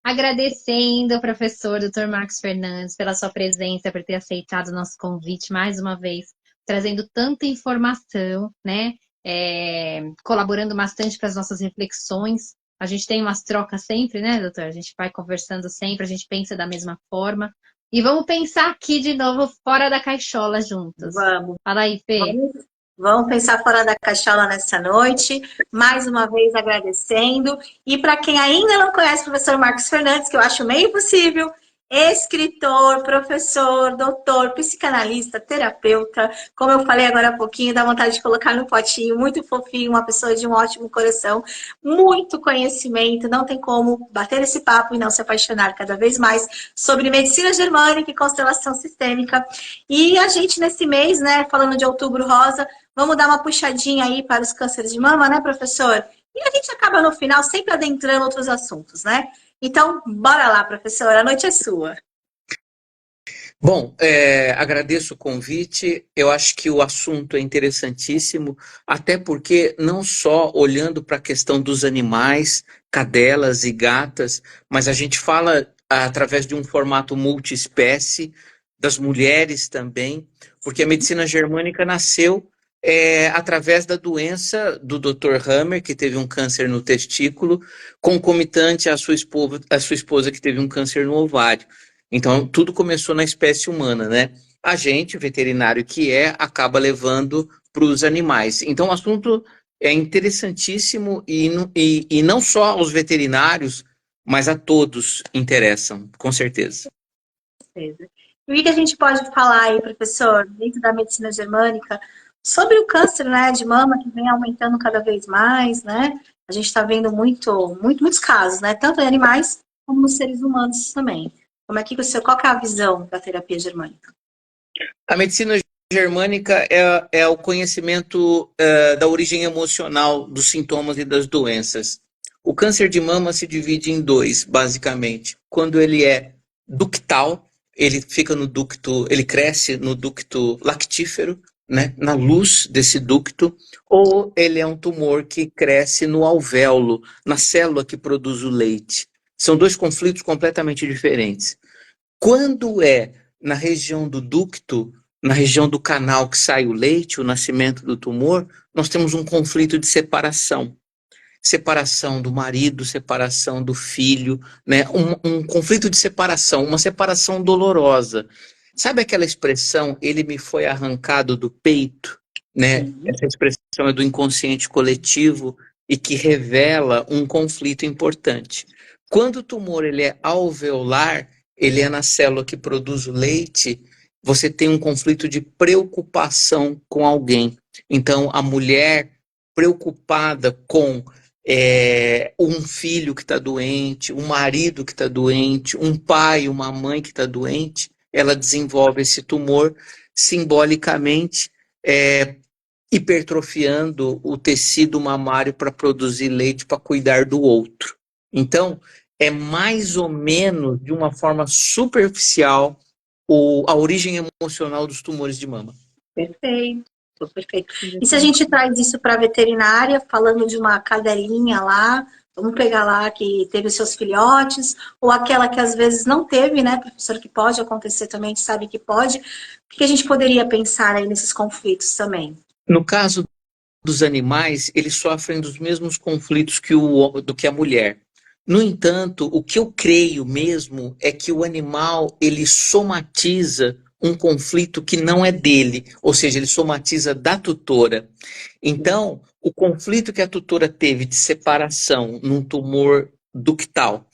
Agradecendo ao professor Dr. Marcos Fernandes pela sua presença, por ter aceitado o nosso convite mais uma vez, trazendo tanta informação, né? Colaborando bastante para as nossas reflexões. A gente tem umas trocas sempre, né, doutor? A gente vai conversando sempre, a gente pensa da mesma forma. E vamos pensar aqui de novo, fora da caixola juntos. Vamos. Fala aí, Fê. Vamos pensar fora da caixola nessa noite. Mais uma vez agradecendo. E para quem ainda não conhece o professor Marcos Fernandes, que eu acho meio impossível, escritor, professor, doutor, psicanalista, terapeuta. Como eu falei agora há pouquinho, dá vontade de colocar no potinho, muito fofinho, uma pessoa de um ótimo coração, muito conhecimento, não tem como bater esse papo e não se apaixonar cada vez mais sobre medicina germânica e constelação sistêmica. E a gente nesse mês, né, falando de Outubro Rosa, vamos dar uma puxadinha aí para os cânceres de mama, né, professor? E a gente acaba no final sempre adentrando outros assuntos, né? Então, bora lá, professora, a noite é sua. Bom, agradeço o convite. Eu acho que o assunto é interessantíssimo, até porque não só olhando para a questão dos animais, cadelas e gatas, mas a gente fala através de um formato multiespécie, das mulheres também, porque a medicina germânica nasceu através da doença do Dr. Hammer, que teve um câncer no testículo, concomitante à sua esposa que teve um câncer no ovário. Então, tudo começou na espécie humana, né? A gente, o veterinário que acaba levando para os animais. Então, o assunto é interessantíssimo e não só aos veterinários, mas a todos interessam, com certeza. E o que a gente pode falar aí, professor, dentro da medicina germânica, sobre o câncer, né, de mama, que vem aumentando cada vez mais, né? A gente está vendo muitos casos, né? Tanto em animais como nos seres humanos também. Como é que qual que é a visão da terapia germânica? A medicina germânica é o conhecimento da origem emocional dos sintomas e das doenças. O câncer de mama se divide em dois, basicamente. Quando ele é ductal, ele fica no ducto, ele cresce no ducto lactífero, né, na luz desse ducto, ou ele é um tumor que cresce no alvéolo, na célula que produz o leite. São dois conflitos completamente diferentes. Quando é na região do ducto, na região do canal que sai o leite, o nascimento do tumor, nós temos um conflito de separação. Separação do marido, separação do filho, né? Um conflito de separação, uma separação dolorosa. Sabe aquela expressão, ele me foi arrancado do peito? Né? Essa expressão é do inconsciente coletivo e que revela um conflito importante. Quando o tumor ele é alveolar, ele é na célula que produz o leite, você tem um conflito de preocupação com alguém. Então, a mulher preocupada com um filho que está doente, um marido que está doente, um pai, uma mãe que está doente, ela desenvolve esse tumor simbolicamente, hipertrofiando o tecido mamário para produzir leite para cuidar do outro. Então, é mais ou menos, de uma forma superficial, a origem emocional dos tumores de mama. Perfeito. Perfeito. E se a gente traz isso para a veterinária, falando de uma cadelinha lá, vamos pegar lá que teve os seus filhotes, ou aquela que às vezes não teve, né, professor, que pode acontecer também, a gente sabe que pode. O que a gente poderia pensar aí nesses conflitos também? No caso dos animais, eles sofrem dos mesmos conflitos do que a mulher. No entanto, o que eu creio mesmo é que o animal, ele somatiza um conflito que não é dele, ou seja, ele somatiza da tutora. Então, o conflito que a tutora teve de separação num tumor ductal,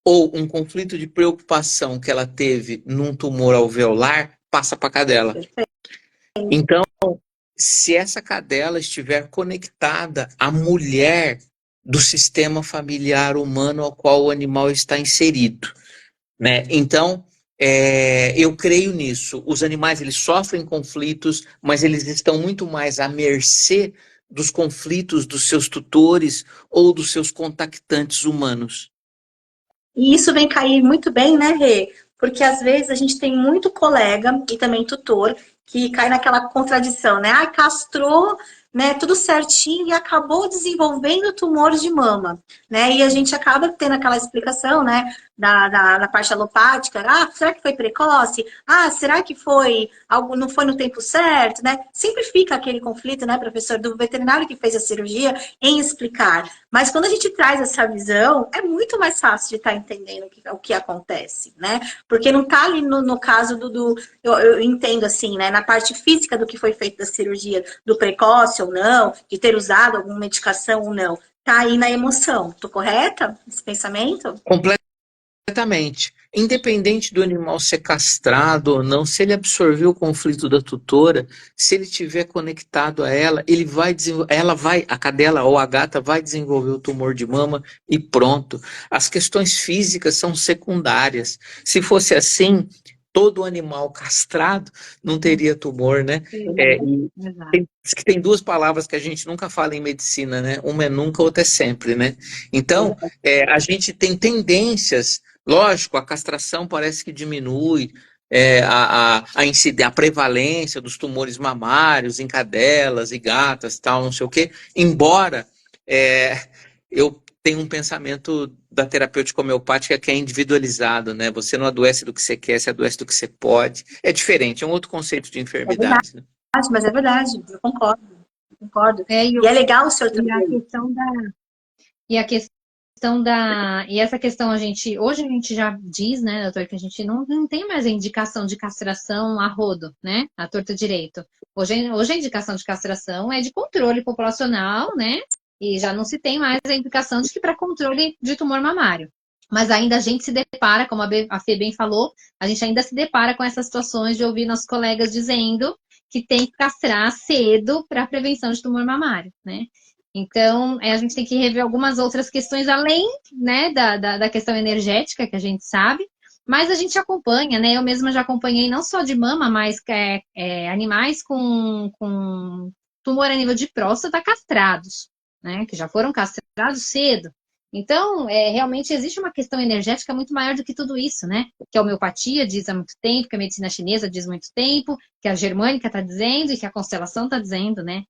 ou um conflito de preocupação que ela teve num tumor alveolar, passa para a cadela. Então, se essa cadela estiver conectada à mulher do sistema familiar humano ao qual o animal está inserido, né? Então, eu creio nisso. Os animais, eles sofrem conflitos, mas eles estão muito mais à mercê dos conflitos dos seus tutores ou dos seus contactantes humanos. E isso vem cair muito bem, né, Rê? Porque às vezes a gente tem muito colega e também tutor que cai naquela contradição, né? Ai, castrou, né, tudo certinho, e acabou desenvolvendo tumor de mama, né? E a gente acaba tendo aquela explicação, né, da parte alopática. Ah, será que foi precoce? Ah, será que foi algo, não foi no tempo certo, né? Sempre fica aquele conflito, né, professor, do veterinário que fez a cirurgia em explicar. Mas quando a gente traz essa visão, é muito mais fácil de estar entendendo o que acontece, né? Porque não está ali no caso eu entendo assim, né? Na parte física do que foi feito da cirurgia, do precoce ou não, de ter usado alguma medicação ou não. Tá aí na emoção. Tô correta nesse pensamento? Completamente. Independente do animal ser castrado ou não, se ele absorver o conflito da tutora, se ele estiver conectado a ela, ele vai a cadela ou a gata vai desenvolver o tumor de mama e pronto. As questões físicas são secundárias. Se fosse assim, todo animal castrado não teria tumor, né? Diz que tem duas palavras que a gente nunca fala em medicina, né? Uma é nunca, outra é sempre, né? Então, a gente tem tendências. Lógico, a castração parece que diminui a prevalência dos tumores mamários em cadelas e gatas, tal, não sei o quê. Embora eu tenha um pensamento da terapêutica homeopática que é individualizado, né? Você não adoece do que você quer, você adoece do que você pode. É diferente, é um outro conceito de enfermidade, né? Mas é verdade, eu concordo. E é legal o senhor trazer. E essa questão hoje a gente já diz, né, doutor, que a gente não tem mais a indicação de castração a rodo, né, à torta direito. Hoje a indicação de castração é de controle populacional, né, e já não se tem mais a indicação de que para controle de tumor mamário. Mas ainda a gente se depara, como a Fê bem falou, a gente ainda se depara com essas situações de ouvir nossos colegas dizendo que tem que castrar cedo para prevenção de tumor mamário, né? Então, a gente tem que rever algumas outras questões, além, né, da questão energética, que a gente sabe, mas a gente acompanha, né? Eu mesma já acompanhei não só de mama, mas animais com tumor a nível de próstata castrados, né? Que já foram castrados cedo. Então, realmente existe uma questão energética muito maior do que tudo isso, né? Que a homeopatia diz há muito tempo, que a medicina chinesa diz há muito tempo, que a germânica está dizendo e que a constelação está dizendo, né?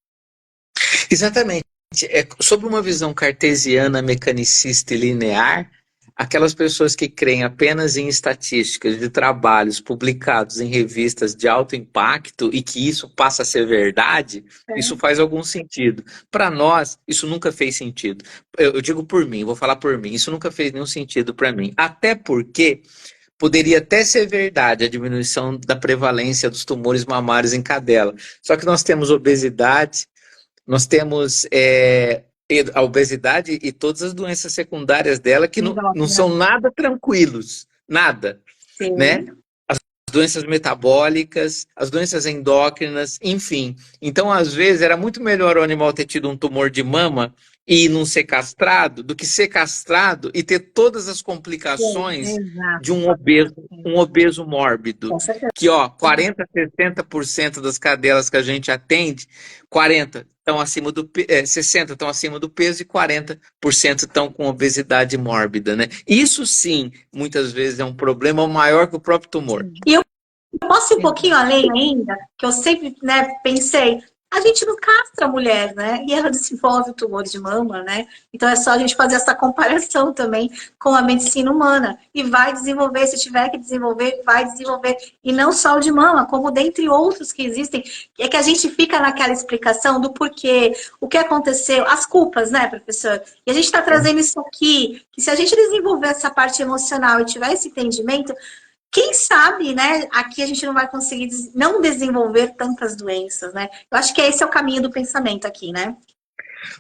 Exatamente. Sobre uma visão cartesiana, mecanicista e linear, aquelas pessoas que creem apenas em estatísticas de trabalhos publicados em revistas de alto impacto e que isso passa a ser verdade, isso faz algum sentido. Para nós, isso nunca fez sentido. Eu digo por mim, vou falar por mim, isso nunca fez nenhum sentido para mim. Até porque poderia até ser verdade a diminuição da prevalência dos tumores mamários em cadela. Só que nós temos obesidade, nós temos a obesidade e todas as doenças secundárias dela que não são nada tranquilos, nada, né? As doenças metabólicas, as doenças endócrinas, enfim. Então, às vezes, era muito melhor o animal ter tido um tumor de mama e não ser castrado do que ser castrado e ter todas as complicações de um obeso mórbido. Que, 40%, 60% das cadelas que a gente atende, 60% estão acima do peso e 40% estão com obesidade mórbida, né? Isso sim, muitas vezes é um problema maior que o próprio tumor. E eu posso ir um pouquinho além ainda, que eu sempre, né, pensei, a gente não castra a mulher, né? E ela desenvolve o tumor de mama, né? Então é só a gente fazer essa comparação também com a medicina humana. E vai desenvolver, se tiver que desenvolver, vai desenvolver. E não só o de mama, como dentre outros que existem. É que a gente fica naquela explicação do porquê, o que aconteceu, as culpas, né, professor? E a gente está trazendo isso aqui, que se a gente desenvolver essa parte emocional e tiver esse entendimento, quem sabe, né, aqui a gente não vai conseguir não desenvolver tantas doenças, né? Eu acho que esse é o caminho do pensamento aqui, né?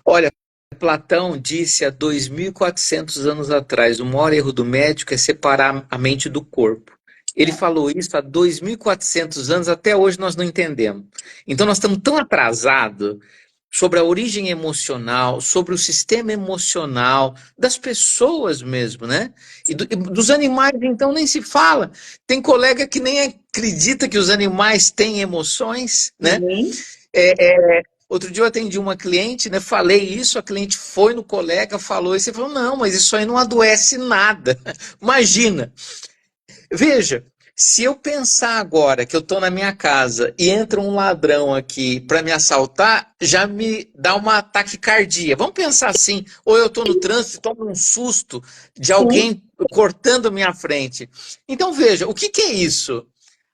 Olha, Platão disse há 2.400 anos atrás, o maior erro do médico é separar a mente do corpo. Ele falou isso há 2.400 anos, até hoje nós não entendemos. Então nós estamos tão atrasados sobre a origem emocional, sobre o sistema emocional das pessoas mesmo, né? E dos animais, então, nem se fala. Tem colega que nem acredita que os animais têm emoções, né? Outro dia eu atendi uma cliente, né? Falei isso, a cliente foi no colega, falou isso, e falou, não, mas isso aí não adoece nada. Imagina. Veja, Se eu pensar agora que eu estou na minha casa e entra um ladrão aqui para me assaltar, já me dá uma taquicardia. Vamos pensar assim, ou eu estou no trânsito e tomo um susto de Sim. alguém cortando minha frente. Então veja, o que que é isso?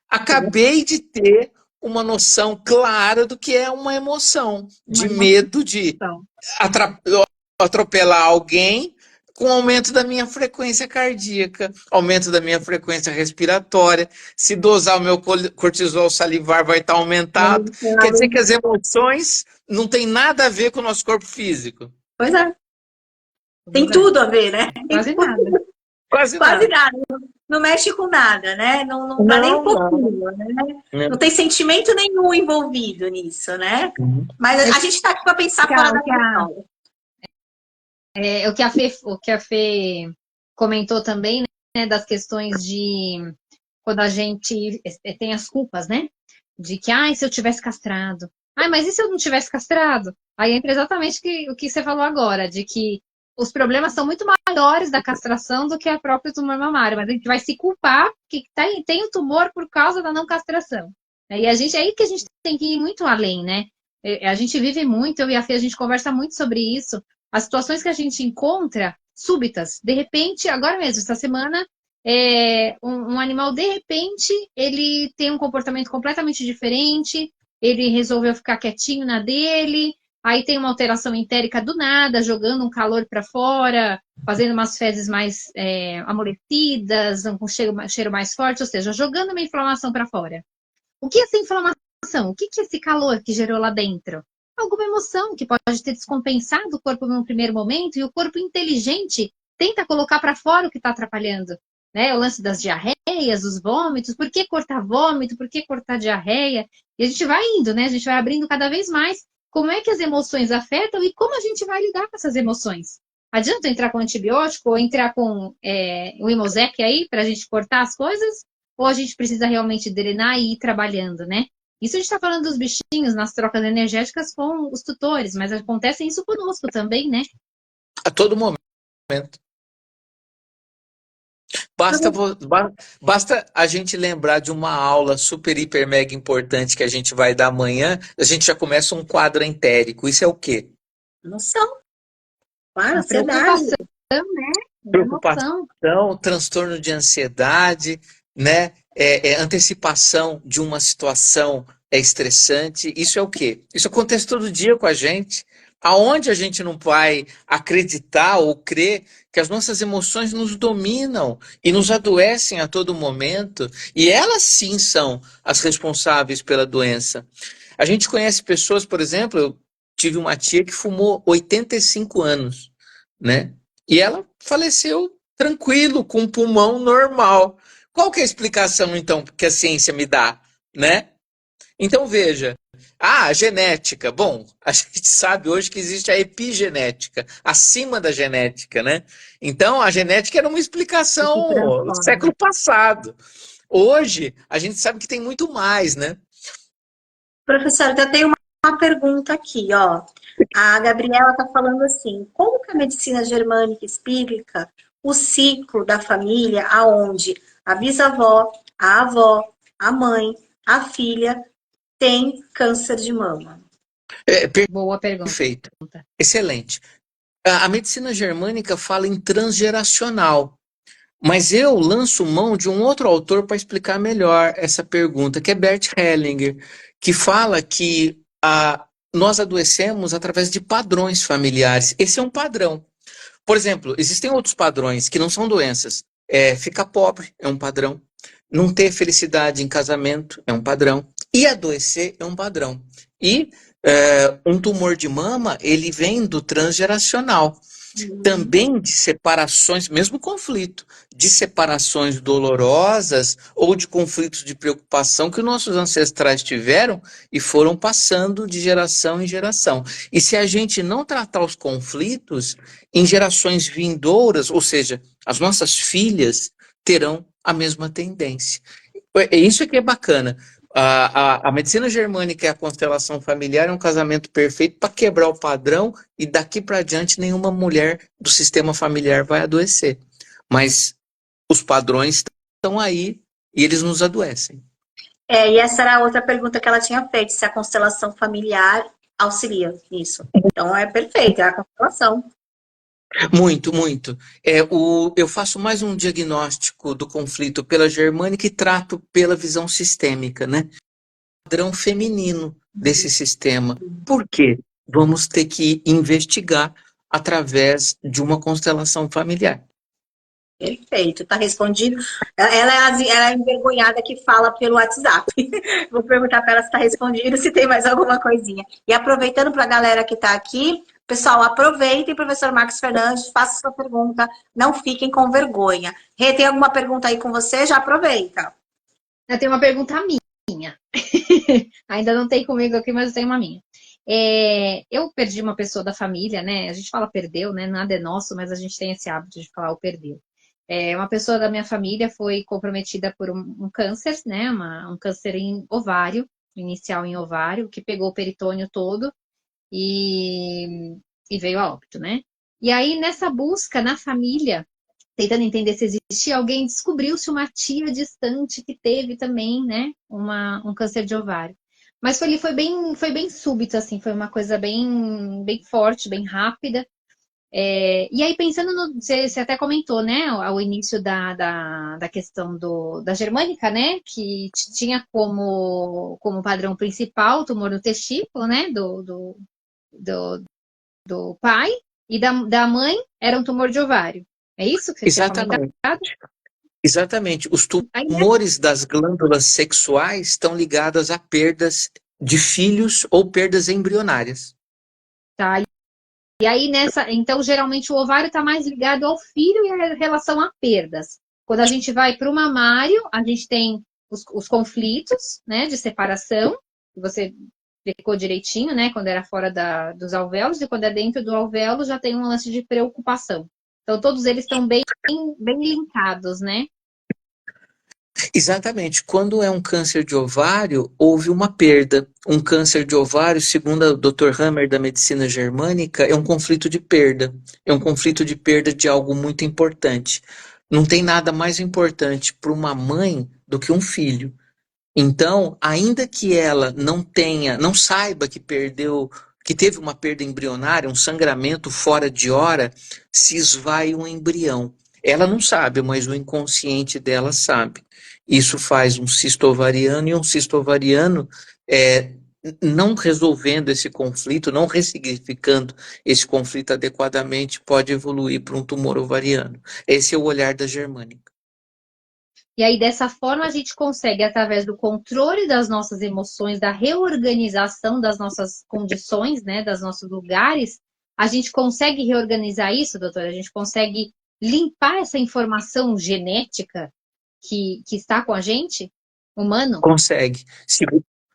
Acabei de ter uma noção clara do que é uma emoção, Uma de medo de emoção. atropelar alguém com aumento da minha frequência cardíaca, aumento da minha frequência respiratória. Se dosar o meu cortisol salivar, vai estar aumentado. Quer dizer que as emoções não têm nada a ver com o nosso corpo físico. Pois é, tem tudo a ver, né? Quase nada. Quase Quase nada. nada. Não mexe com nada, né? Não dá nem um Não, pouquinho, né? Não tem sentimento nenhum envolvido nisso, né? Mas a gente está aqui para pensar fora da caixola. O que a Fê comentou também, né, das questões de quando a gente tem as culpas, né? De que, ai, se eu tivesse castrado. Ai, mas e se eu não tivesse castrado? Aí entra exatamente o que você falou agora, de que os problemas são muito maiores da castração do que a própria tumor mamária, mas a gente vai se culpar que tem o tumor por causa da não castração. E a gente, é aí que a gente tem que ir muito além, né? A gente vive muito, eu e a Fê, a gente conversa muito sobre isso, as situações que a gente encontra súbitas, de repente, agora mesmo, essa semana, um animal, de repente, ele tem um comportamento completamente diferente, ele resolveu ficar quietinho na dele, aí tem uma alteração entérica do nada, jogando um calor para fora, fazendo umas fezes mais amolecidas, com cheiro mais forte, ou seja, jogando uma inflamação para fora. O que é essa inflamação? O que é esse calor que gerou lá dentro? Alguma emoção que pode ter descompensado o corpo num primeiro momento e o corpo inteligente tenta colocar para fora o que está atrapalhando. Né? O lance das diarreias, dos vômitos, por que cortar vômito, por que cortar diarreia? E a gente vai indo, né? A gente vai abrindo cada vez mais como é que as emoções afetam e como a gente vai lidar com essas emoções. Adianta entrar com antibiótico ou entrar com o Imosec aí para a gente cortar as coisas? Ou a gente precisa realmente drenar e ir trabalhando, né? Isso a gente está falando dos bichinhos nas trocas energéticas com os tutores, mas acontece isso conosco também, né? A todo momento. Basta a gente lembrar de uma aula super, hiper, mega importante que a gente vai dar amanhã, a gente já começa um quadro entérico. Isso é o quê? Noção. Claro, A ansiedade. preocupação, né? Preocupação, transtorno de ansiedade, né? Antecipação de uma situação estressante. Isso é o quê? Isso acontece todo dia com a gente. Aonde a gente não vai acreditar ou crer que as nossas emoções nos dominam e nos adoecem a todo momento, e elas sim são as responsáveis pela doença. A gente conhece pessoas, por exemplo, eu tive uma tia que fumou 85 anos, né? E ela faleceu tranquilo, com um pulmão normal. Qual que é a explicação, então, que a ciência me dá, né? Então, veja, a genética. Bom, a gente sabe hoje que existe a epigenética, acima da genética, né? Então, a genética era uma explicação do século passado. Hoje, a gente sabe que tem muito mais, né? Professora, eu tenho uma pergunta aqui, ó. A Gabriela está falando assim, como que a medicina germânica explica o ciclo da família aonde a bisavó, a avó, a mãe, a filha tem câncer de mama? Boa pergunta. Perfeito. Excelente. A medicina germânica fala em transgeracional, mas eu lanço mão de um outro autor para explicar melhor essa pergunta, que é Bert Hellinger, que fala que nós adoecemos através de padrões familiares. Esse é um padrão. Por exemplo, existem outros padrões que não são doenças. Ficar pobre é um padrão. Não ter felicidade em casamento é um padrão. E adoecer é um padrão. E um tumor de mama, ele vem do transgeracional. Também de separações, mesmo conflito, de separações dolorosas ou de conflitos de preocupação que nossos ancestrais tiveram e foram passando de geração em geração. E se a gente não tratar os conflitos, em gerações vindouras, ou seja, as nossas filhas terão a mesma tendência. Isso que é bacana. A medicina germânica e a constelação familiar é um casamento perfeito para quebrar o padrão e daqui para diante nenhuma mulher do sistema familiar vai adoecer. Mas os padrões estão aí e eles nos adoecem. E essa era a outra pergunta que ela tinha feito, se a constelação familiar auxilia nisso. Então é perfeito, é a constelação. Muito, muito. Eu faço mais um diagnóstico do conflito pela germânica e trato pela visão sistêmica, né? Padrão feminino desse sistema. Por quê? Vamos ter que investigar através de uma constelação familiar. Perfeito, tá respondido. Ela é a envergonhada que fala pelo WhatsApp. Vou perguntar para ela se tá respondido, se tem mais alguma coisinha. E aproveitando para a galera que está aqui, pessoal, aproveitem, professor Marcos Fernandes, faça sua pergunta, não fiquem com vergonha. Rê, tem alguma pergunta aí com você? Já aproveita. Eu tenho uma pergunta minha. Ainda não tem comigo aqui, mas eu tenho uma minha. Eu perdi uma pessoa da família, né? A gente fala perdeu, né? Nada é nosso, mas a gente tem esse hábito de falar o perdeu. Uma pessoa da minha família foi comprometida por um câncer, né? Um câncer em ovário, inicial em ovário, que pegou o peritônio todo e veio a óbito, né? E aí, nessa busca na família, tentando entender se existia alguém, descobriu-se uma tia distante que teve também, né? Um câncer de ovário. Mas foi bem súbito, assim, foi uma coisa bem forte, bem rápida. E aí, pensando no. Você até comentou, né, ao início da questão da germânica, né, que tinha como padrão principal o tumor no testículo, né, do pai, e da mãe era um tumor de ovário. É isso que você tinha comentado? Exatamente. Os Aí, tumores das glândulas sexuais estão ligados a perdas de filhos ou perdas embrionárias. tá. E aí, então, geralmente o ovário está mais ligado ao filho e a relação a perdas. Quando a gente vai para o mamário, a gente tem os conflitos, né, de separação, que você explicou direitinho, né, quando era fora dos alvéolos, e quando é dentro do alvéolo já tem um lance de preocupação. Então, todos eles estão bem linkados, né? Exatamente. Quando é um câncer de ovário, houve uma perda. Um câncer de ovário, segundo o Dr. Hammer da medicina germânica, é um conflito de perda. É um conflito de perda de algo muito importante. Não tem nada mais importante para uma mãe do que um filho. Então, ainda que ela não saiba que teve uma perda embrionária, um sangramento fora de hora, se esvai um embrião. Ela não sabe, mas o inconsciente dela sabe. Isso faz um cisto ovariano, e um cisto ovariano, não resolvendo esse conflito, não ressignificando esse conflito adequadamente, pode evoluir para um tumor ovariano. Esse é o olhar da germânica. E aí, dessa forma, a gente consegue, através do controle das nossas emoções, da reorganização das nossas condições, né, dos nossos lugares, a gente consegue reorganizar isso, doutora? A gente consegue limpar essa informação genética que está com a gente, humano? Consegue.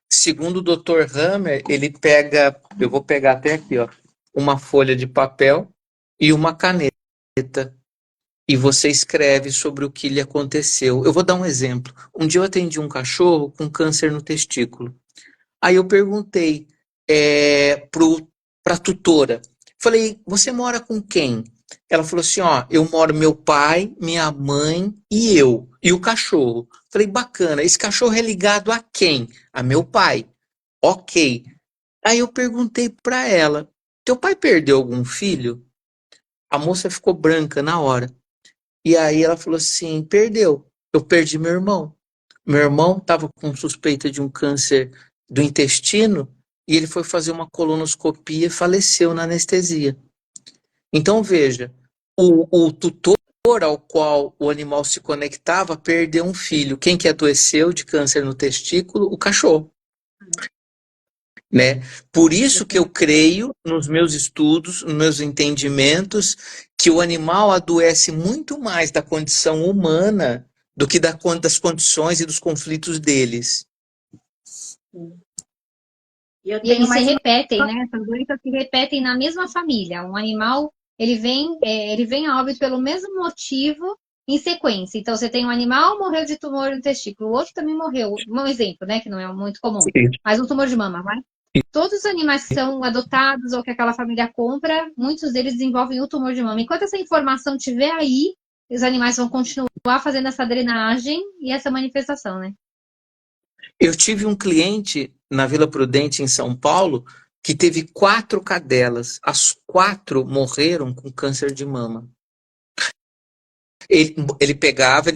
Segundo o Dr. Hammer, ele pega, eu vou pegar até aqui, ó, uma folha de papel e uma caneta, e você escreve sobre o que lhe aconteceu. Eu vou dar um exemplo. Um dia eu atendi um cachorro com câncer no testículo. Aí eu perguntei para a tutora, falei, você mora com quem? Ela falou assim, ó, eu moro meu pai, minha mãe e eu, e o cachorro. Falei, bacana, esse cachorro é ligado a quem? A meu pai. Ok. Aí eu perguntei para ela, teu pai perdeu algum filho? A moça ficou branca na hora. E aí ela falou assim, perdeu, eu perdi meu irmão. Meu irmão estava com suspeita de um câncer do intestino e ele foi fazer uma colonoscopia e faleceu na anestesia. Então, veja, o tutor ao qual o animal se conectava perdeu um filho. Quem que adoeceu de câncer no testículo? O cachorro. Né? Por isso que eu creio nos meus estudos, nos meus entendimentos, que o animal adoece muito mais da condição humana do que das condições e dos conflitos deles. E eles se repetem, né? Essas doenças se repetem na mesma família. Um animal, ele vem a óbito pelo mesmo motivo em sequência. Então, você tem um animal, morreu de tumor no testículo, o outro também morreu. Um exemplo, né? Que não é muito comum. Sim. Mas um tumor de mama, vai? Todos os animais que são adotados ou que aquela família compra, muitos deles desenvolvem o tumor de mama. Enquanto essa informação estiver aí, os animais vão continuar fazendo essa drenagem e essa manifestação, né? Eu tive um cliente na Vila Prudente, em São Paulo, que teve 4 cadelas. As 4 morreram com câncer de mama. Ele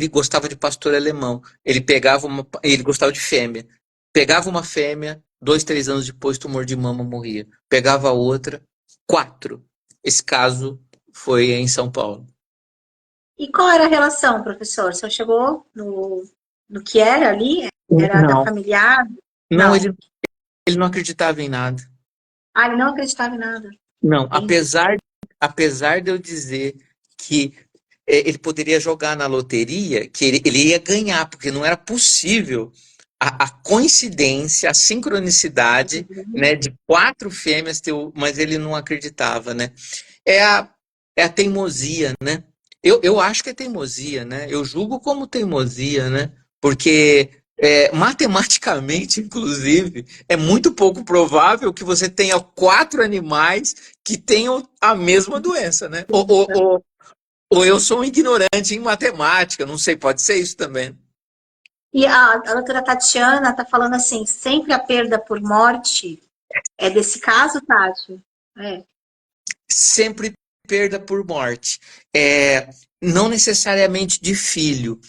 gostava de pastor alemão. Ele gostava de fêmea. Pegava uma fêmea, 2, 3 anos depois, tumor de mama, morria. Pegava outra, 4. Esse caso foi em São Paulo. E qual era a relação, professor? O senhor chegou no que era ali? Era da Não, familiar? não, Não. ele não acreditava em nada. Ah, ele não acreditava em nada. Não, Entendi. apesar de eu dizer que ele poderia jogar na loteria, que ele ia ganhar, porque não era possível a coincidência, a sincronicidade, né, de 4 fêmeas, mas ele não acreditava, né? É a, é a teimosia, né? Eu acho que é teimosia, né? Eu julgo como teimosia, né? Porque matematicamente, inclusive, é muito pouco provável que você tenha 4 animais que tenham a mesma doença, né? Ou eu sou um ignorante em matemática, não sei, pode ser isso também. E a doutora Tatiana está falando assim, sempre a perda por morte é desse caso, Tati? É. Sempre perda por morte. Não necessariamente de filho.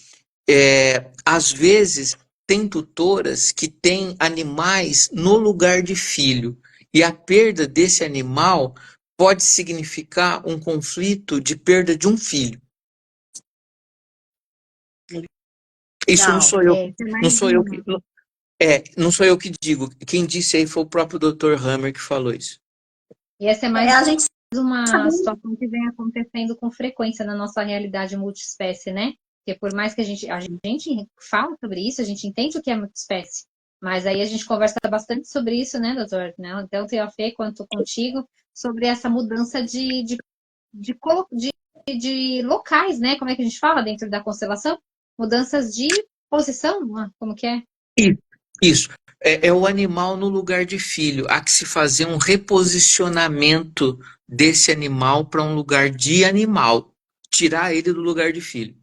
Às vezes, tem tutoras que têm animais no lugar de filho. E a perda desse animal pode significar um conflito de perda de um filho. Isso não Legal. sou eu, Essa é não mais sou eu que, uma. não sou eu que digo. Quem disse aí foi o próprio Dr. Hammer que falou isso. E essa é mais A gente uma sabe. situação que vem acontecendo com frequência na nossa realidade multiespécie, né? Porque por mais que a gente fala sobre isso, a gente entende o que é multiespécie. Mas aí a gente conversa bastante sobre isso, né, doutor? Né? Tanto eu, a Fê, quanto contigo, sobre essa mudança de locais, né? Como é que a gente fala dentro da constelação? Mudanças de posição, como que é? Isso. É o animal no lugar de filho. Há que se fazer um reposicionamento desse animal para um lugar de animal. Tirar ele do lugar de filho.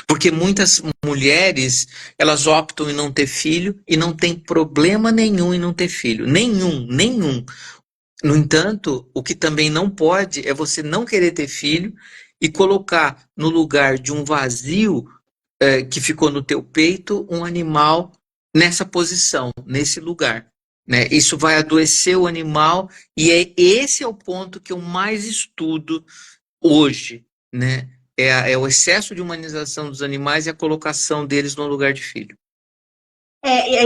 Porque muitas mulheres, elas optam em não ter filho e não tem problema nenhum em não ter filho. Nenhum, nenhum. No entanto, o que também não pode é você não querer ter filho e colocar no lugar de um vazio que ficou no teu peito um animal nessa posição, nesse lugar. Né? Isso vai adoecer o animal e esse é o ponto que eu mais estudo hoje. Né? É o excesso de humanização dos animais e a colocação deles no lugar de filho.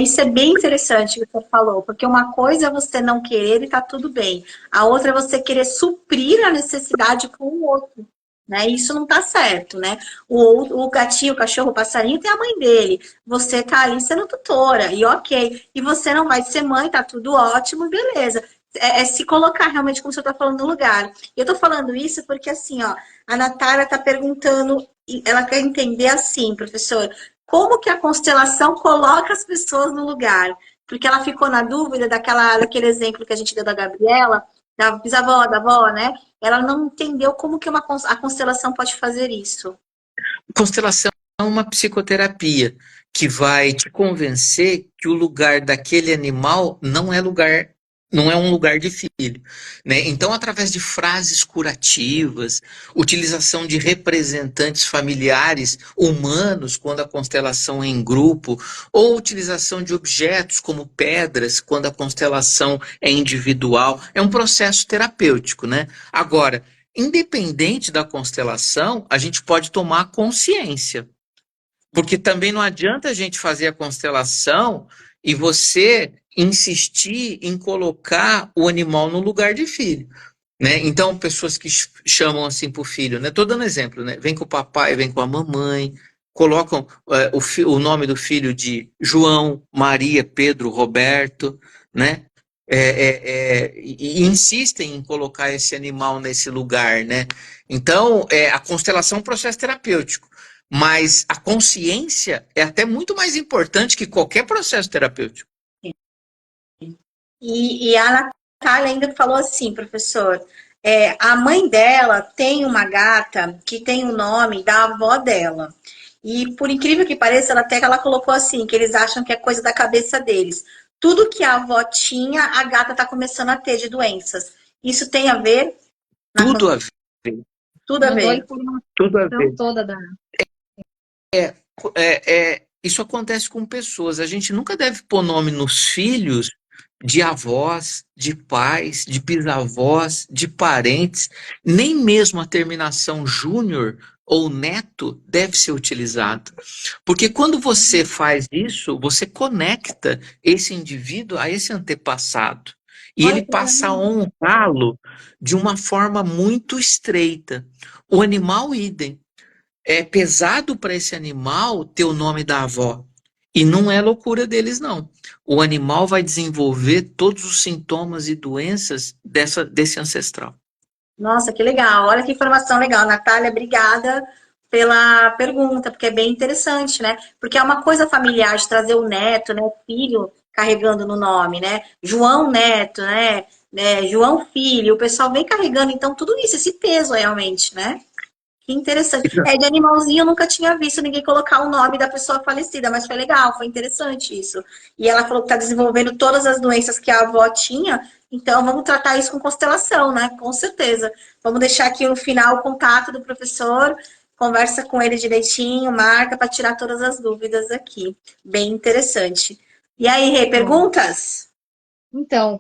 Isso é bem interessante o que você falou, porque uma coisa é você não querer e tá tudo bem. A outra é você querer suprir a necessidade com o outro. Né? Isso não tá certo, né? O gatinho, o cachorro, o passarinho tem a mãe dele. Você tá ali sendo tutora, e ok. E você não vai ser mãe, tá tudo ótimo, beleza. É se colocar realmente, como você tá falando, no lugar. E eu tô falando isso porque, assim, ó, a Natália tá perguntando, ela quer entender assim, professor, como que a constelação coloca as pessoas no lugar? Porque ela ficou na dúvida daquele exemplo que a gente deu da Gabriela, da bisavó, da avó, né? Ela não entendeu como que a constelação pode fazer isso. Constelação é uma psicoterapia que vai te convencer que o lugar daquele animal não é um lugar de filho, né? Então, através de frases curativas, utilização de representantes familiares humanos quando a constelação é em grupo, ou utilização de objetos como pedras quando a constelação é individual, é um processo terapêutico, né? Agora, independente da constelação, a gente pode tomar consciência. Porque também não adianta a gente fazer a constelação e você insistir em colocar o animal no lugar de filho. Né? Então, pessoas que chamam assim para o filho, né? Estou dando exemplo, né? Vem com o papai, vem com a mamãe, colocam o nome do filho de João, Maria, Pedro, Roberto, né? E insistem em colocar esse animal nesse lugar, né? Então, a constelação é um processo terapêutico, mas a consciência é até muito mais importante que qualquer processo terapêutico. E a Natália ainda falou assim, professor, A mãe dela tem uma gata que tem o nome da avó dela. E por incrível que pareça, ela colocou assim, que eles acham que é coisa da cabeça deles. Tudo que a avó tinha, a gata está começando a ter de doenças. Isso tem a ver? Tudo a ver. Tudo a Mandou a ver. Tudo a informação ver. toda da. Isso acontece com pessoas. A gente nunca deve pôr nome nos filhos de avós, de pais, de bisavós, de parentes. Nem mesmo a terminação júnior ou neto deve ser utilizado. Porque quando você faz isso, você conecta esse indivíduo a esse antepassado. E Olha ele que passa a legal. honrá-lo de uma forma muito estreita. O animal, idem. É pesado para esse animal ter o nome da avó. E não é loucura deles, não. O animal vai desenvolver todos os sintomas e doenças desse ancestral. Nossa, que legal. Olha que informação legal. Natália, obrigada pela pergunta, porque é bem interessante, né? Porque é uma coisa familiar de trazer o neto, né? O filho carregando no nome, né? João Neto, né? João Filho. O pessoal vem carregando, então, tudo isso, esse peso realmente, né? Que interessante. De animalzinho eu nunca tinha visto ninguém colocar o nome da pessoa falecida, mas foi legal, foi interessante isso. E ela falou que está desenvolvendo todas as doenças que a avó tinha, então vamos tratar isso com constelação, né? Com certeza. Vamos deixar aqui no final o contato do professor, conversa com ele direitinho, marca para tirar todas as dúvidas aqui. Bem interessante. E aí, Rê, perguntas? Então,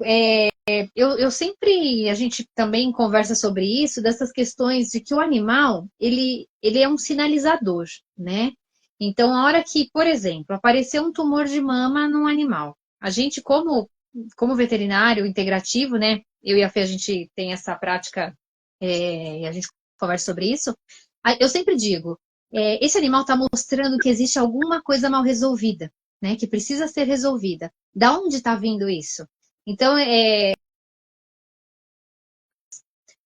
eu sempre, a gente também conversa sobre isso, dessas questões de que o animal, ele é um sinalizador, né? Então, a hora que, por exemplo, apareceu um tumor de mama num animal, a gente, como veterinário integrativo, né? Eu e a Fê, a gente tem essa prática, e a gente conversa sobre isso. Eu sempre digo, esse animal está mostrando que existe alguma coisa mal resolvida, né? Que precisa ser resolvida. Da onde está vindo isso? Então,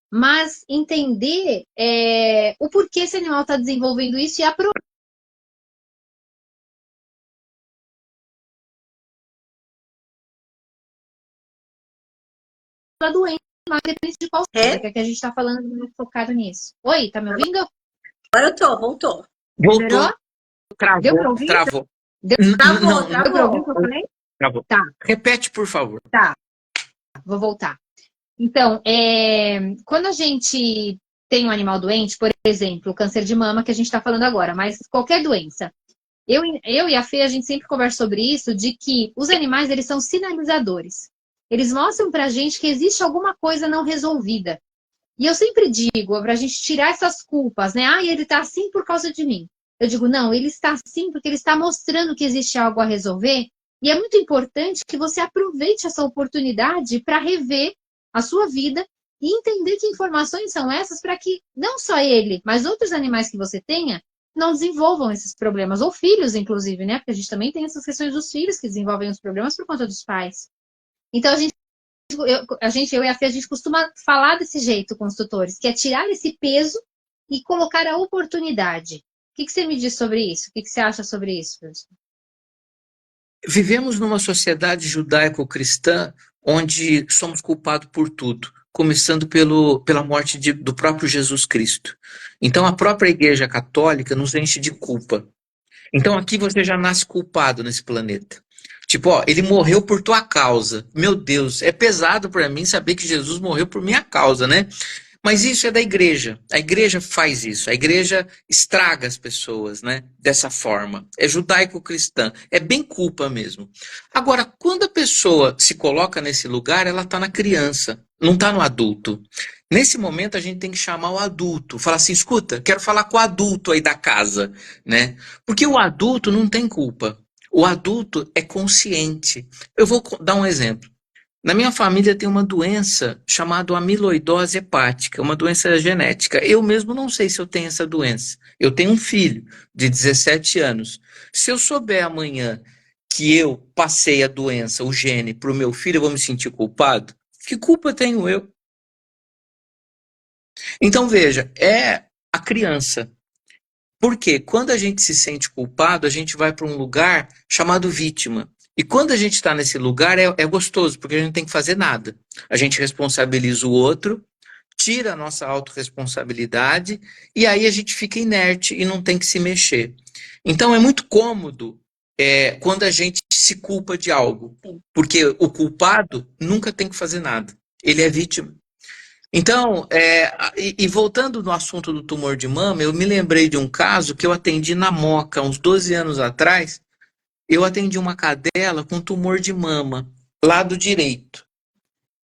mas entender o porquê esse animal está desenvolvendo isso e a doença, independente de qual seja, Rê? que é que a gente está falando muito focado nisso. Oi, tá me ouvindo? Agora eu tô, voltou. Melhorou? Voltou, Deu travou, para ouvir? travou. Deu, Travou, Não, deu para ouvir o travou. que eu falei? travou. Tá, Repete, por favor. tá, vou voltar. Então, quando a gente tem um animal doente, por exemplo, o câncer de mama que a gente está falando agora, mas qualquer doença, eu e a Fê, a gente sempre conversa sobre isso, de que os animais, eles são sinalizadores. Eles mostram pra gente que existe alguma coisa não resolvida. E eu sempre digo, pra gente tirar essas culpas, né? Ah, ele tá assim por causa de mim. Eu digo, não, ele está assim porque ele está mostrando que existe algo a resolver. E é muito importante que você aproveite essa oportunidade para rever a sua vida e entender que informações são essas para que não só ele, mas outros animais que você tenha não desenvolvam esses problemas, ou filhos, inclusive, né? Porque a gente também tem essas questões dos filhos que desenvolvem os problemas por conta dos pais. Então, eu e a Fê, a gente costuma falar desse jeito com os tutores, que é tirar esse peso e colocar a oportunidade. O que você me diz sobre isso? O que você acha sobre isso, professor? Vivemos numa sociedade judaico-cristã onde somos culpados por tudo, começando pela morte do próprio Jesus Cristo. Então, a própria Igreja Católica nos enche de culpa. Então, aqui você já nasce culpado nesse planeta. Tipo, ó, ele morreu por tua causa. Meu Deus, é pesado para mim saber que Jesus morreu por minha causa, né? Mas isso é da igreja. A igreja faz isso. A igreja estraga as pessoas, né? Dessa forma. É judaico-cristã. É bem culpa mesmo. Agora, quando a pessoa se coloca nesse lugar, ela está na criança, não está no adulto. Nesse momento, a gente tem que chamar o adulto. Falar assim, escuta, quero falar com o adulto aí da casa, né? Porque o adulto não tem culpa. O adulto é consciente. Eu vou dar um exemplo. Na minha família tem uma doença chamada amiloidose hepática, uma doença genética. Eu mesmo não sei se eu tenho essa doença. Eu tenho um filho de 17 anos. Se eu souber amanhã que eu passei a doença, o gene, para o meu filho, eu vou me sentir culpado? Que culpa tenho eu? Então veja, é a criança. Porque quando a gente se sente culpado, a gente vai para um lugar chamado vítima. E quando a gente está nesse lugar, é gostoso, porque a gente não tem que fazer nada. A gente responsabiliza o outro, tira a nossa autorresponsabilidade e aí a gente fica inerte e não tem que se mexer. Então é muito cômodo quando a gente se culpa de algo, porque o culpado nunca tem que fazer nada, ele é vítima. Então, e voltando no assunto do tumor de mama, eu me lembrei de um caso que eu atendi na Moca, uns 12 anos atrás. Eu atendi uma cadela com tumor de mama, lado direito.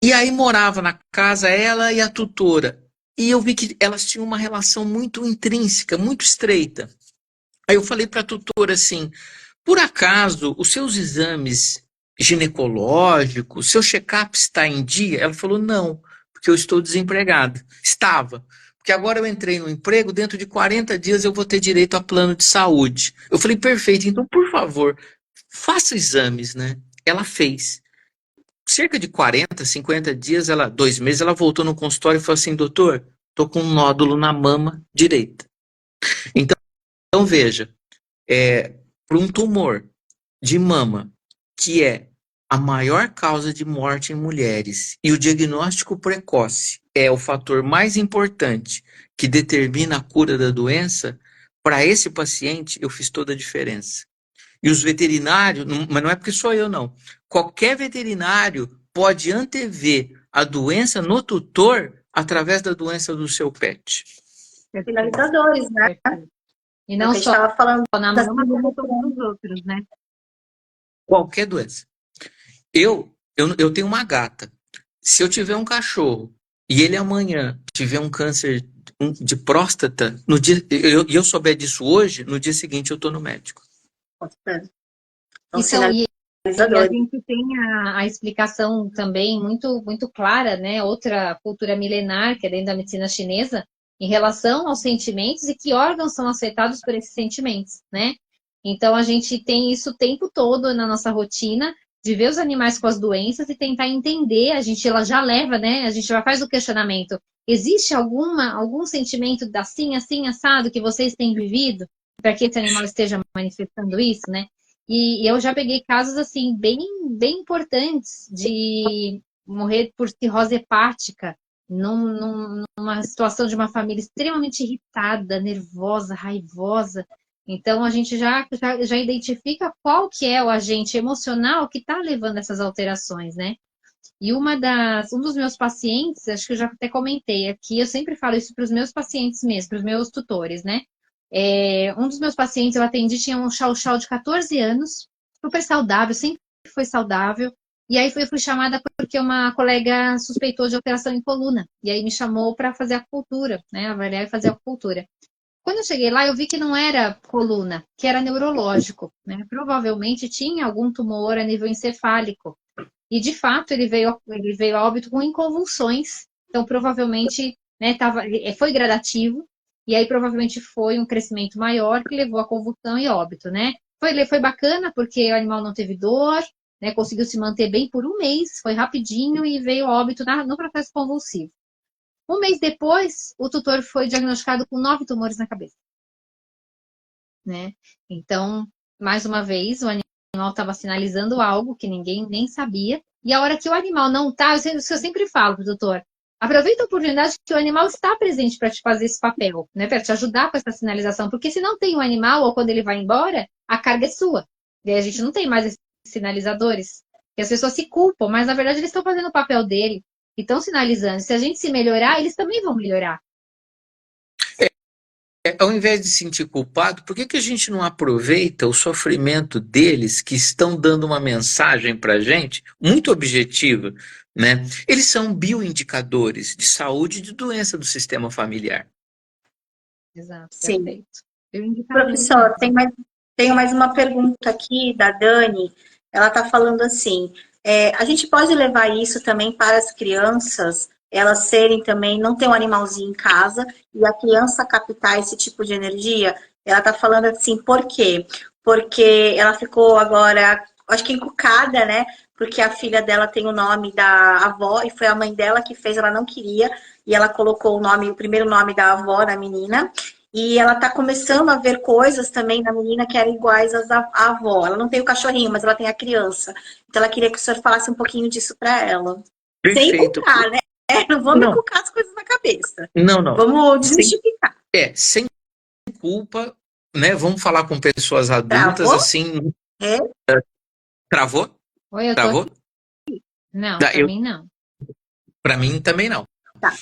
E aí morava na casa ela e a tutora. E eu vi que elas tinham uma relação muito intrínseca, muito estreita. Aí eu falei para a tutora assim, por acaso os seus exames ginecológicos, seu check-up está em dia? Ela falou, não, porque eu estou desempregada. Estava. Porque agora eu entrei no emprego, dentro de 40 dias eu vou ter direito a plano de saúde. Eu falei, perfeito, então por favor, faça exames, né? Ela fez. Cerca de 40, 50 dias, 2 meses, ela voltou no consultório e falou assim, doutor, tô com um nódulo na mama direita. Então veja, para um tumor de mama, que é a maior causa de morte em mulheres, e o diagnóstico precoce é o fator mais importante que determina a cura da doença, para esse paciente eu fiz toda a diferença. E os veterinários, mas não é porque sou eu, não. Qualquer veterinário pode antever a doença no tutor através da doença do seu pet. Finalizadores, né? E não só estava falando na mama, como todos os outros, né? Qualquer doença. Eu tenho uma gata. Se eu tiver um cachorro e ele amanhã tiver um câncer de próstata, no dia, eu souber disso hoje, no dia seguinte eu estou no médico. Então, e a gente tem a explicação também muito, muito clara, né? Outra cultura milenar, que é dentro da medicina chinesa, em relação aos sentimentos e que órgãos são afetados por esses sentimentos, né? Então, a gente tem isso o tempo todo na nossa rotina, de ver os animais com as doenças e tentar entender, ela já leva, né? A gente já faz o questionamento. Existe algum sentimento assim, assim, assado que vocês têm vivido para que esse animal esteja manifestando isso, né? E eu já peguei casos, assim, bem, bem importantes de morrer por cirrose hepática, numa situação de uma família extremamente irritada, nervosa, raivosa. Então, a gente já identifica qual que é o agente emocional que está levando essas alterações, né? E um dos meus pacientes, acho que eu já até comentei aqui, eu sempre falo isso para os meus pacientes mesmo, para os meus tutores, né? Um dos meus pacientes eu atendi, tinha um chau-chau de 14 anos, super saudável, sempre foi saudável. E aí eu fui chamada porque uma colega suspeitou de alteração em coluna. E aí me chamou para fazer acupuntura, né? Avaliar e fazer acupuntura. Quando eu cheguei lá, eu vi que não era coluna, que era neurológico, né? Provavelmente tinha algum tumor a nível encefálico. E, de fato, ele veio a óbito com convulsões. Então, provavelmente, né, foi gradativo. E aí, provavelmente, foi um crescimento maior que levou a convulsão e óbito, né? Foi bacana, porque o animal não teve dor, né? Conseguiu se manter bem por um mês. Foi rapidinho e veio a óbito no processo convulsivo. Um mês depois, o tutor foi diagnosticado com 9 tumores na cabeça. Né? Então, mais uma vez, o animal estava sinalizando algo que ninguém nem sabia. E a hora que o animal não está, eu sempre falo para o doutor, aproveita a oportunidade que o animal está presente para te fazer esse papel, né? Para te ajudar com essa sinalização. Porque se não tem o animal, ou quando ele vai embora, a carga é sua. E aí a gente não tem mais esses sinalizadores. E as pessoas se culpam, mas na verdade eles estão fazendo o papel dele. E estão sinalizando. Se a gente se melhorar, eles também vão melhorar. Ao invés de se sentir culpado, por que a gente não aproveita o sofrimento deles que estão dando uma mensagem para a gente muito objetiva, né? Eles são bioindicadores de saúde e de doença do sistema familiar. Exato, sim. Perfeito. Professor, tenho mais uma pergunta aqui da Dani. Ela está falando assim, a gente pode levar isso também para as crianças, elas serem também, não ter um animalzinho em casa e a criança captar esse tipo de energia? Ela está falando assim, por quê? Porque ela ficou agora, acho que encucada, né? Porque a filha dela tem o nome da avó e foi a mãe dela que fez, ela não queria, e ela colocou o primeiro nome da avó na menina. E ela tá começando a ver coisas também na menina que eram iguais às da avó. Ela não tem o cachorrinho, mas ela tem a criança. Então ela queria que o senhor falasse um pouquinho disso para ela. Perfeito. Sem culpar, né? Não vamos Não. colocar as coisas na cabeça. Não, não. Vamos desmistificar. Sem culpa, né? Vamos falar com pessoas adultas, Travou? assim. É. Travou? Oi, eu tô Travou? aqui. Não, pra mim não. Para mim também não. Tá.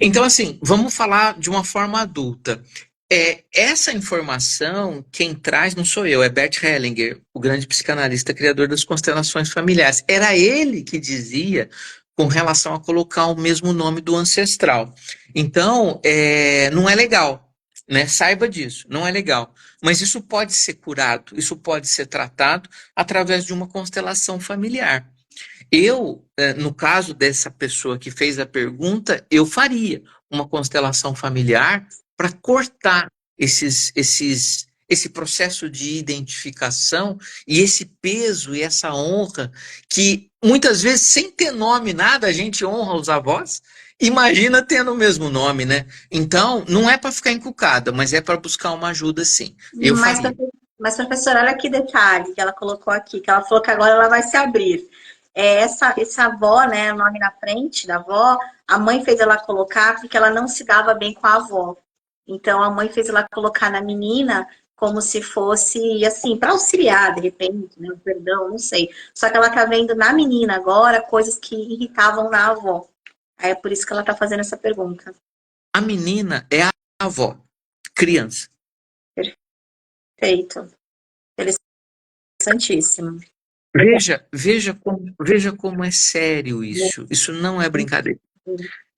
Então, assim, vamos falar de uma forma adulta. Essa informação, quem traz não sou eu, é Bert Hellinger, o grande psicanalista criador das constelações familiares. Era ele que dizia com relação a colocar o mesmo nome do ancestral. Então, não é legal, né? Saiba disso, não é legal. Mas isso pode ser curado, isso pode ser tratado através de uma constelação familiar. Eu, no caso dessa pessoa que fez a pergunta, eu faria uma constelação familiar para cortar esse processo de identificação e esse peso e essa honra que muitas vezes, sem ter nome nada, a gente honra os avós. Imagina tendo o mesmo nome, né? Então, não é para ficar encucada, mas é para buscar uma ajuda, sim. Eu faria. Mas, professora, olha que detalhe que ela colocou aqui, que ela falou que agora ela vai se abrir. Essa avó, né, o nome na frente da avó, a mãe fez ela colocar porque ela não se dava bem com a avó. Então, a mãe fez ela colocar na menina como se fosse, assim, para auxiliar, de repente, né, perdão, não sei. Só que ela tá vendo na menina agora coisas que irritavam na avó. Aí é por isso que ela tá fazendo essa pergunta. A menina é a avó, criança. Perfeito. Interessantíssimo. Veja como é sério isso. Isso não é brincadeira,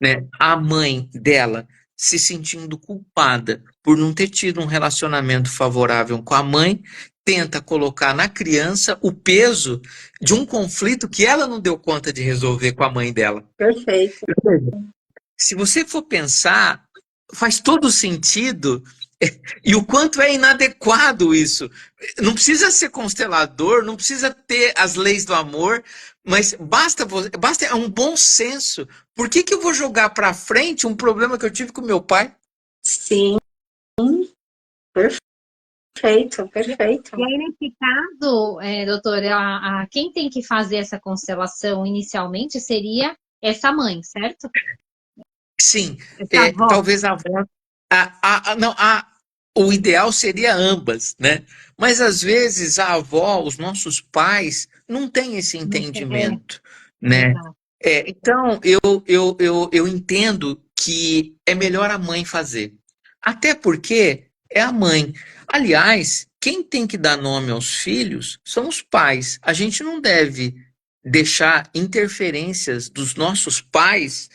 né? A mãe dela se sentindo culpada por não ter tido um relacionamento favorável com a mãe, tenta colocar na criança o peso de um conflito que ela não deu conta de resolver com a mãe dela. Perfeito. Se você for pensar, faz todo sentido. E o quanto é inadequado isso. Não precisa ser constelador, não precisa ter as leis do amor, mas basta um bom senso. Por que eu vou jogar para frente um problema que eu tive com meu pai? Sim, perfeito. E aí, nesse caso, doutor, quem tem que fazer essa constelação inicialmente seria essa mãe, certo? Sim, Essa avó. talvez a avó. O ideal seria ambas, né? Mas às vezes a avó, os nossos pais, não têm esse entendimento, né? Então eu entendo que é melhor a mãe fazer. Até porque é a mãe. Aliás, quem tem que dar nome aos filhos são os pais. A gente não deve deixar interferências dos nossos pais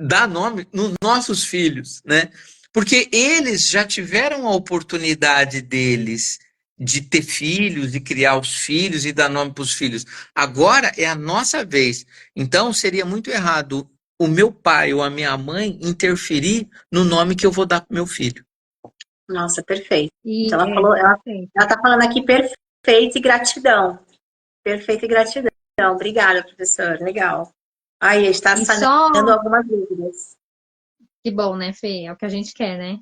dar nome nos nossos filhos, né? Porque eles já tiveram a oportunidade deles de ter filhos, de criar os filhos e dar nome para os filhos. Agora é a nossa vez. Então seria muito errado o meu pai ou a minha mãe interferir no nome que eu vou dar para meu filho. Nossa, perfeito. Então ela está falando aqui perfeito e gratidão. Perfeito e gratidão. Obrigada, professor. Legal. Aí, está sanando algumas dúvidas. Que bom, né, Fê? É o que a gente quer, né?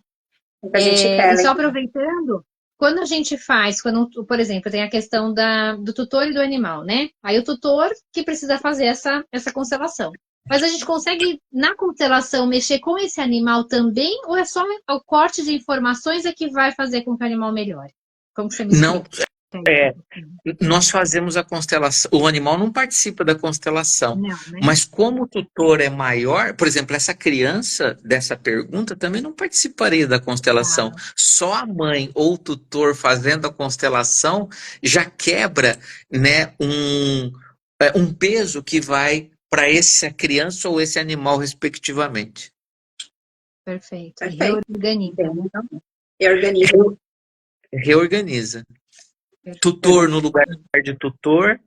É o que a gente quer. E só aproveitando, quando a gente faz, por exemplo, tem a questão do tutor e do animal, né? Aí o tutor que precisa fazer essa constelação. Mas a gente consegue, na constelação, mexer com esse animal também? Ou é só o corte de informações que vai fazer com que o animal melhore? Como que você me explica? Não, nós fazemos a constelação. O animal não participa da constelação, não, né? Mas como o tutor é maior, por exemplo, essa criança dessa pergunta também não participaria da constelação. Só a mãe ou o tutor fazendo a constelação já quebra, né, um peso que vai para essa criança ou esse animal, respectivamente. Perfeito. Reorganiza. Reorganiza. Tutor no lugar de tutor,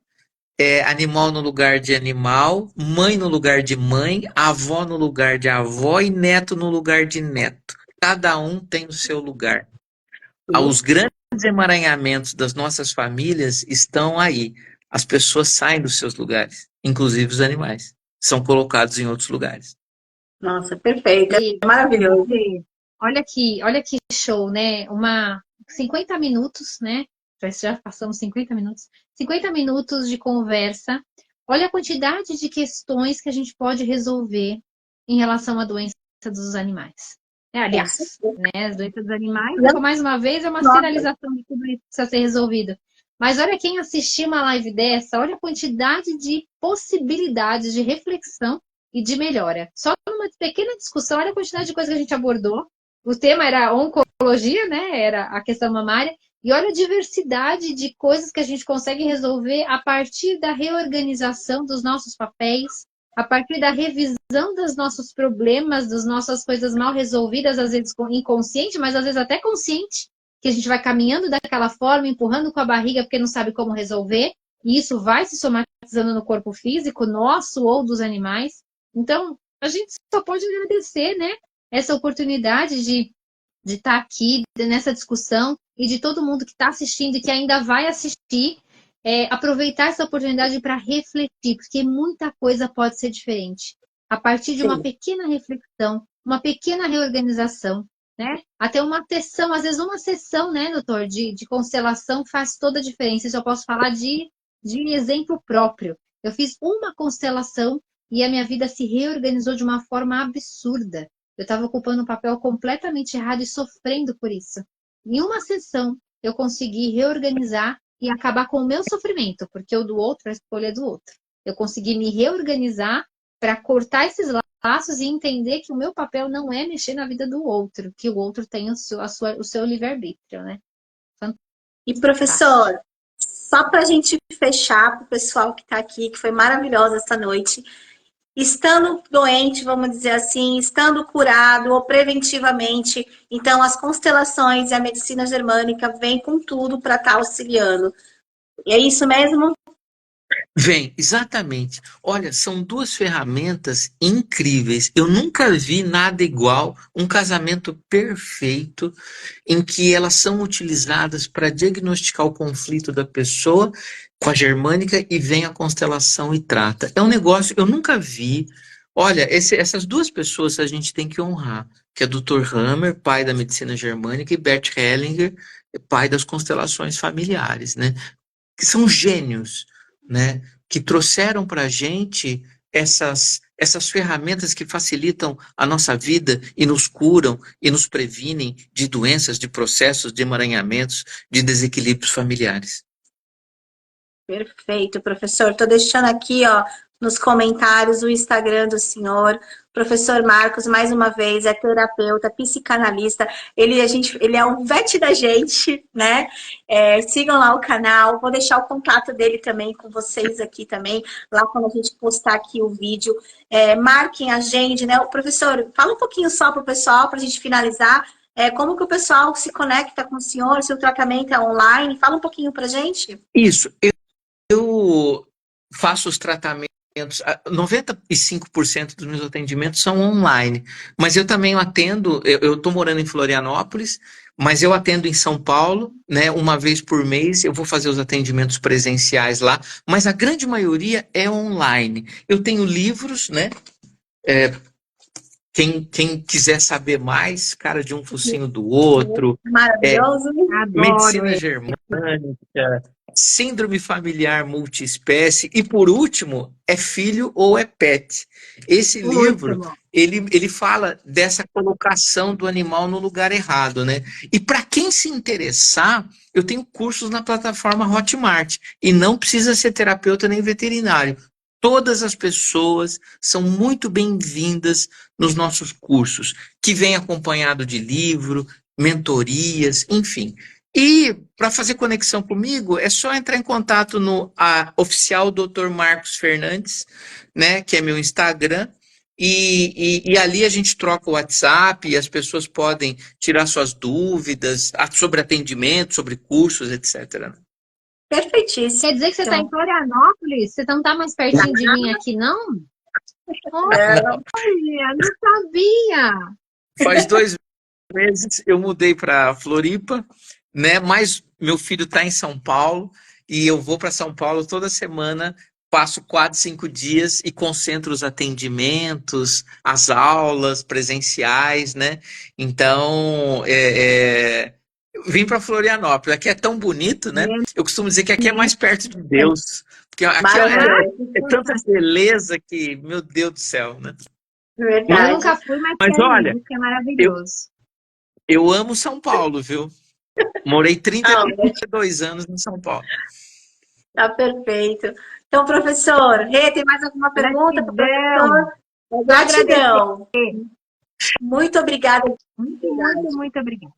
animal no lugar de animal, mãe no lugar de mãe, avó no lugar de avó e neto no lugar de neto. Cada um tem o seu lugar. Os grandes emaranhamentos das nossas famílias estão aí. As pessoas saem dos seus lugares, inclusive os animais. São colocados em outros lugares. Nossa, perfeito. É maravilhoso. Olha que show, né? 50 minutos, né? Já passamos 50 minutos. 50 minutos de conversa olha a quantidade de questões que a gente pode resolver em relação à doença dos animais. Aliás, né, as doenças dos animais, mais uma vez, é uma sinalização de tudo isso que precisa ser resolvido. Mas olha quem assistir uma live dessa, olha a quantidade de possibilidades de reflexão e de melhora. Só numa pequena discussão, olha a quantidade de coisas que a gente abordou. O tema era oncologia, né? Era a questão mamária. E olha a diversidade de coisas que a gente consegue resolver a partir da reorganização dos nossos papéis, a partir da revisão dos nossos problemas, das nossas coisas mal resolvidas, às vezes inconsciente, mas às vezes até consciente, que a gente vai caminhando daquela forma, empurrando com a barriga porque não sabe como resolver, e isso vai se somatizando no corpo físico, nosso ou dos animais. Então, a gente só pode agradecer, né, essa oportunidade de estar aqui nessa discussão e de todo mundo que está assistindo e que ainda vai assistir, aproveitar essa oportunidade para refletir, porque muita coisa pode ser diferente. A partir de uma pequena reflexão, uma pequena reorganização, né? Até uma sessão, às vezes uma sessão, né, doutor, de constelação faz toda a diferença. Isso eu posso falar de exemplo próprio. Eu fiz uma constelação e a minha vida se reorganizou de uma forma absurda. Eu estava ocupando um papel completamente errado e sofrendo por isso. Em uma sessão, eu consegui reorganizar e acabar com o meu sofrimento, porque o do outro, a escolha é do outro. Eu consegui me reorganizar para cortar esses laços e entender que o meu papel não é mexer na vida do outro, que o outro tem o seu livre-arbítrio, né? Fantástico. E, professor, só para a gente fechar para o pessoal que está aqui, que foi maravilhosa essa noite, estando doente, vamos dizer assim, estando curado ou preventivamente, então as constelações e a medicina germânica vêm com tudo para estar auxiliando. E é isso mesmo? Vem, exatamente. Olha, são duas ferramentas incríveis. Eu nunca vi nada igual, um casamento perfeito em que elas são utilizadas para diagnosticar o conflito da pessoa com a germânica e vem a constelação e trata. É um negócio, eu nunca vi. Olha, essas duas pessoas a gente tem que honrar, que é o Dr. Hammer, pai da medicina germânica, e Bert Hellinger, pai das constelações familiares, né? Que são gênios, né? Que trouxeram para a gente essas ferramentas que facilitam a nossa vida e nos curam e nos previnem de doenças, de processos, de emaranhamentos, de desequilíbrios familiares. Perfeito, professor. Estou deixando aqui, ó, nos comentários o Instagram do senhor. Professor Marcos, mais uma vez, é terapeuta, psicanalista. Ele é um vet da gente, né? Sigam lá o canal. Vou deixar o contato dele também com vocês aqui também, lá quando a gente postar aqui o vídeo. Marquem, agende, né? O professor, fala um pouquinho só para o pessoal, para a gente finalizar. Como que o pessoal se conecta com o senhor, se o tratamento é online? Fala um pouquinho para a gente. Isso. Eu faço os tratamentos, 95% dos meus atendimentos são online, mas eu também atendo, eu estou morando em Florianópolis, mas eu atendo em São Paulo, né, uma vez por mês, eu vou fazer os atendimentos presenciais lá, mas a grande maioria é online. Eu tenho livros, né, quem quiser saber mais, cara de um focinho do outro, maravilhoso, medicina germânica, síndrome familiar multiespécie e, por último, é filho ou é pet. Esse livro, ele fala dessa colocação do animal no lugar errado, né? E para quem se interessar, eu tenho cursos na plataforma Hotmart e não precisa ser terapeuta nem veterinário. Todas as pessoas são muito bem-vindas nos nossos cursos, que vem acompanhado de livro, mentorias, enfim. E para fazer conexão comigo, é só entrar em contato no oficial Dr. Marcos Fernandes, né, que é meu Instagram, e ali a gente troca o WhatsApp e as pessoas podem tirar suas dúvidas sobre atendimento, sobre cursos, etc. Perfeitíssimo. Quer dizer que você está em Florianópolis? Você não está mais pertinho de mim aqui, não? Olha, não sabia. Faz 2 meses eu mudei para Floripa, né? Mas meu filho está em São Paulo e eu vou para São Paulo toda semana, passo 4, 5 dias e concentro os atendimentos, as aulas presenciais, né? Então, vim para Florianópolis. Aqui é tão bonito, né? Eu costumo dizer que aqui é mais perto de Deus. Porque aqui é tanta beleza que, meu Deus do céu, né? Eu nunca fui, mas olha, que é maravilhoso. Eu amo São Paulo, viu? Morei 32 anos em São Paulo. Tá perfeito. Então, professor, Rê, tem mais alguma pergunta para o professor? Gratidão. Muito obrigada. Muito obrigada.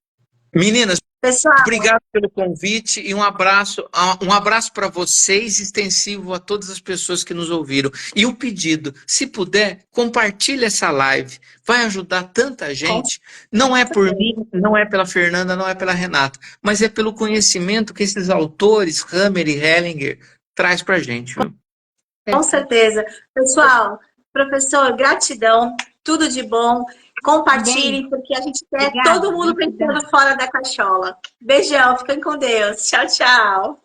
Meninas, pessoal, obrigado pelo convite e um abraço para vocês, extensivo a todas as pessoas que nos ouviram. E o pedido, se puder, compartilhe essa live. Vai ajudar tanta gente. Não é por mim, não é pela Fernanda, não é pela Renata, mas é pelo conhecimento que esses autores, Hammer e Hellinger, traz pra gente. Viu? Com certeza. Pessoal, professor, gratidão, tudo de bom. Compartilhem, porque a gente quer todo mundo pensando fora da cachola. Beijão, fiquem com Deus. Tchau, tchau.